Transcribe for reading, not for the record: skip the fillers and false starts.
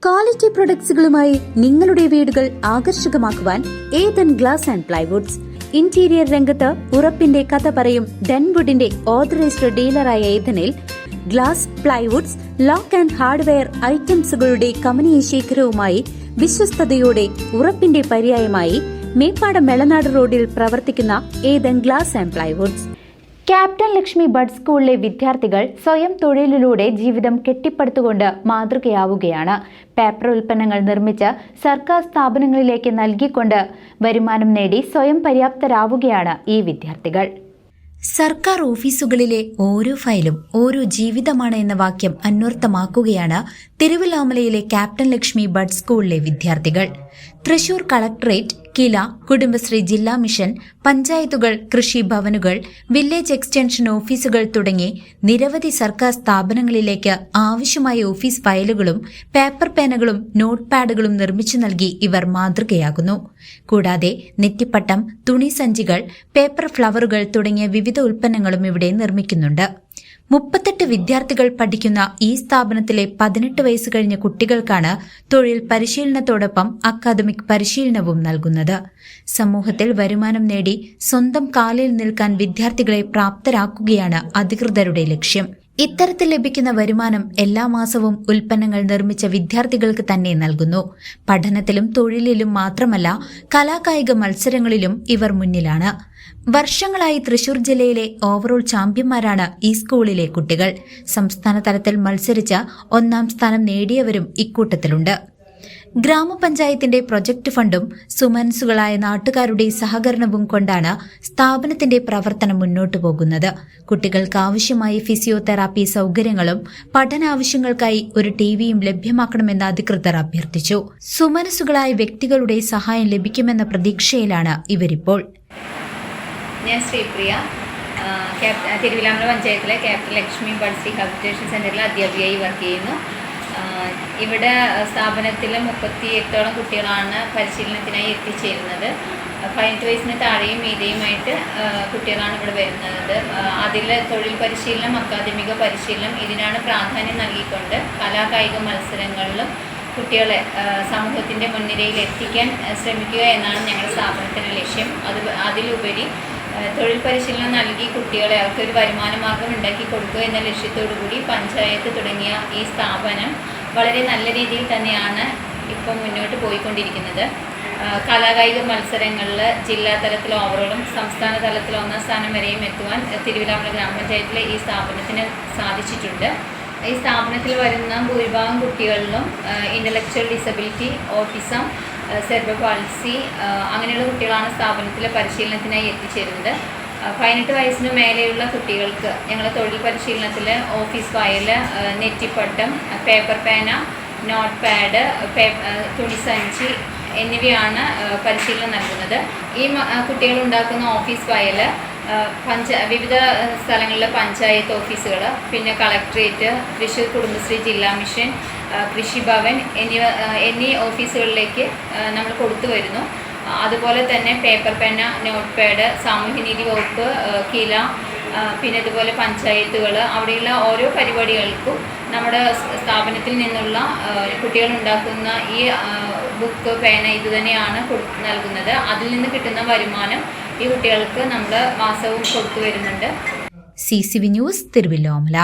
Quality പ്രൊഡക്ട്സുകളുമായി നിങ്ങളുടെ വീടുകൾ ആകർഷകമാക്കുവാൻ Ethan glass and plywoods. Interior രംഗത്ത് ഉറപ്പിന്റെ കഥ പറയും ഡെൻവുഡിന്റെ ഓതറൈസ്ഡ് ഡീലറായ ഏതനിൽ glass, plywoods, lock and hardware ഐറ്റംസുകളുടെ കമനീയ ശേഖരവുമായി വിശ്വസ്തയോടെ ഉറപ്പിന്റെ പര്യായമായി മേപ്പാടം മെളനാട് റോഡിൽ പ്രവർത്തിക്കുന്ന Ethan glass and plywoods. Captain Lakshmi bud സ്കൂളിലെ വിദ്യാർത്ഥികൾ സ്വയം തൊഴിലിലൂടെ ജീവിതം കെട്ടിപ്പടുത്തുകൊണ്ട് മാതൃകയാവുകയാണ്. പേപ്പർ ഉൽപ്പന്നങ്ങൾ നിർമ്മിച്ച് സർക്കാർ സ്ഥാപനങ്ങളിലേക്ക് നൽകിക്കൊണ്ട് വരുമാനം നേടി സ്വയം പര്യാപ്തരാവുകയാണ് ഈ വിദ്യാർത്ഥികൾ. സർക്കാർ ഓഫീസുകളിലെ ഓരോ ഫയലും ഓരോ ജീവിതമാണ് എന്ന വാക്യം അന്വർത്ഥമാക്കുകയാണ് തിരുവല്ലോമലയിലെ ക്യാപ്റ്റൻ ലക്ഷ്മി ബഡ് സ്കൂളിലെ വിദ്യാർത്ഥികൾ. തൃശൂർ കളക്ടറേറ്റ്, കില, കുടുംബശ്രീ ജില്ലാ മിഷൻ, പഞ്ചായത്തുകൾ, കൃഷി ഭവനുകൾ, വില്ലേജ് എക്സ്റ്റൻഷൻ ഓഫീസുകൾ തുടങ്ങി നിരവധി സർക്കാർ സ്ഥാപനങ്ങളിലേക്ക് ആവശ്യമായ ഓഫീസ് ഫയലുകളും പേപ്പർ പേനകളും നോട്ട് പാഡുകളും നിർമ്മിച്ചു നൽകി ഇവർ മാതൃകയാകുന്നു. കൂടാതെ നെറ്റിപ്പട്ടം, തുണിസഞ്ചികൾ, പേപ്പർ ഫ്ലവറുകൾ തുടങ്ങിയ വിവിധ ഉൽപ്പന്നങ്ങളും ഇവിടെ നിർമ്മിക്കുന്നുണ്ട്. 38 വിദ്യാർത്ഥികൾ പഠിക്കുന്ന ഈ സ്ഥാപനത്തിലെ 18 വയസ്സ് കഴിഞ്ഞ കുട്ടികൾക്കാണ് തൊഴിൽ പരിശീലനത്തോടൊപ്പം അക്കാദമിക് പരിശീലനവും നൽകുന്നത്. സമൂഹത്തിൽ വരുമാനം നേടി സ്വന്തം കാലിൽ നിൽക്കാൻ വിദ്യാർത്ഥികളെ പ്രാപ്തരാക്കുകയാണ് അധികൃതരുടെ ലക്ഷ്യം. ഇത്തരത്തിൽ ലഭിക്കുന്ന വരുമാനം എല്ലാ മാസവും ഉൽപ്പന്നങ്ങൾ നിർമ്മിച്ച വിദ്യാർത്ഥികൾക്ക് തന്നെ നൽകുന്നു. പഠനത്തിലും തൊഴിലിലും മാത്രമല്ല, കലാകായിക മത്സരങ്ങളിലും ഇവർ മുന്നിലാണ്. വർഷങ്ങളായി തൃശൂർ ജില്ലയിലെ ഓവറോൾ ചാമ്പ്യന്മാരാണ് ഈ സ്കൂളിലെ കുട്ടികൾ. സംസ്ഥാന തലത്തിൽ മത്സരിച്ച് 1ാം സ്ഥാനം നേടിയവരും ഇക്കൂട്ടത്തിലുണ്ട്. ഗ്രാമപഞ്ചായത്തിന്റെ പ്രൊജക്ട് ഫണ്ടും സുമനസ്സുകളായ നാട്ടുകാരുടെ സഹകരണവും കൊണ്ടാണ് സ്ഥാപനത്തിന്റെ പ്രവർത്തനം മുന്നോട്ടു പോകുന്നത്. കുട്ടികൾക്ക് ആവശ്യമായ ഫിസിയോതെറാപ്പി സൌകര്യങ്ങളും പഠനാവശ്യങ്ങൾക്കായി ഒരു ടിവിയും ലഭ്യമാക്കണമെന്ന് അധികൃതർ അഭ്യർത്ഥിച്ചു. സുമനസ്സുകളായ വ്യക്തികളുടെ സഹായം ലഭിക്കുമെന്ന പ്രതീക്ഷയിലാണ് ഇവരിപ്പോൾ. ഞാൻ ശ്രീപ്രിയ, തിരുവില്ലാമല പഞ്ചായത്തിലെ ക്യാപ്റ്റൻ ലക്ഷ്മി ബഡ് റീഹാബിലിറ്റേഷൻ സെന്ററിൽ അധ്യാപികയായി വർക്ക് ചെയ്യുന്നു. ഇവിടെ സ്ഥാപനത്തിൽ 38ഓളം കുട്ടികളാണ് പരിശീലനത്തിനായി എത്തിച്ചേരുന്നത്. 18 വയസ്സിന് താഴെയും മീതെയുമായിട്ട് കുട്ടികളാണ് ഇവിടെ വരുന്നത്. അതിൽ തൊഴിൽ പരിശീലനം, അക്കാദമിക പരിശീലനം ഇതിനാണ് പ്രാധാന്യം നൽകിക്കൊണ്ട് കലാകായിക മത്സരങ്ങളിലും കുട്ടികളെ സമൂഹത്തിൻ്റെ മുൻനിരയിൽ എത്തിക്കാൻ ശ്രമിക്കുക എന്നാണ് ഞങ്ങളുടെ സ്ഥാപനത്തിൻ്റെ ലക്ഷ്യം. അതിലുപരി തൊഴിൽ പരിശീലനം നൽകി കുട്ടികളെ അവർക്കൊരു വരുമാന മാർഗം ഉണ്ടാക്കി കൊടുക്കുക എന്ന ലക്ഷ്യത്തോടു കൂടി പഞ്ചായത്ത് തുടങ്ങിയ ഈ സ്ഥാപനം വളരെ നല്ല രീതിയിൽ തന്നെയാണ് ഇപ്പം മുന്നോട്ട് പോയിക്കൊണ്ടിരിക്കുന്നത്. കലാകായിക മത്സരങ്ങളിൽ ജില്ലാ തലത്തിൽ ഓവറോളും സംസ്ഥാന തലത്തിൽ 1ാം സ്ഥാനം വരെയും എത്തുവാൻ തിരുവില്ലാമല ഗ്രാമപഞ്ചായത്തിലെ ഈ സ്ഥാപനത്തിന് സാധിച്ചിട്ടുണ്ട്. ഈ സ്ഥാപനത്തിൽ വരുന്ന ഭൂരിഭാഗം കുട്ടികളിലും intellectual disability, autism, cerebral palsy അങ്ങനെയുള്ള കുട്ടികളാണ് സ്ഥാപനത്തിലെ പരിശീലനത്തിനായി എത്തിച്ചേരുന്നത്. 18 വയസ്സിന് മേലെയുള്ള കുട്ടികൾക്ക് ഞങ്ങൾ തൊഴിൽ പരിശീലനത്തിൽ ഓഫീസ് ഫയൽ, നെറ്റിപ്പട്ടം, പേപ്പർ പേന, നോട്ട് പാഡ്, തുണിസഞ്ചി എന്നിവയാണ് പരിശീലനം നൽകുന്നത്. ഈ കുട്ടികൾ ഉണ്ടാക്കുന്ന ഓഫീസ് ഫയൽ വിവിധ സ്ഥലങ്ങളിലെ പഞ്ചായത്ത് ഓഫീസുകൾ, പിന്നെ കളക്ടറേറ്റ്, തൃശൂർ കുടുംബശ്രീ ജില്ലാ മിഷൻ, കൃഷി ഭവൻ എന്നീ ഓഫീസുകളിലേക്ക് നമ്മൾ കൊടുത്തു വരുന്നു. അതുപോലെ തന്നെ പേപ്പർ പെന്ന, നോട്ട് പാഡ്, സാമൂഹ്യനീതി വകുപ്പ്, കില, പിന്നെ ഇതുപോലെ പഞ്ചായത്തുകൾ, അവിടെയുള്ള ഓരോ പരിപാടികൾക്കും നമ്മുടെ സ്ഥാപനത്തിൽ നിന്നുള്ള കുട്ടികളുണ്ടാക്കുന്ന ഈ ബുക്ക്, പേന ഇതുതന്നെയാണ് നൽകുന്നത്. അതിൽ നിന്ന് കിട്ടുന്ന വരുമാനം ഈ കുട്ടികൾക്ക് നമ്മൾ മാസവും കൊടുത്തു വരുന്നുണ്ട്. CCV news, Thiruvilwamala.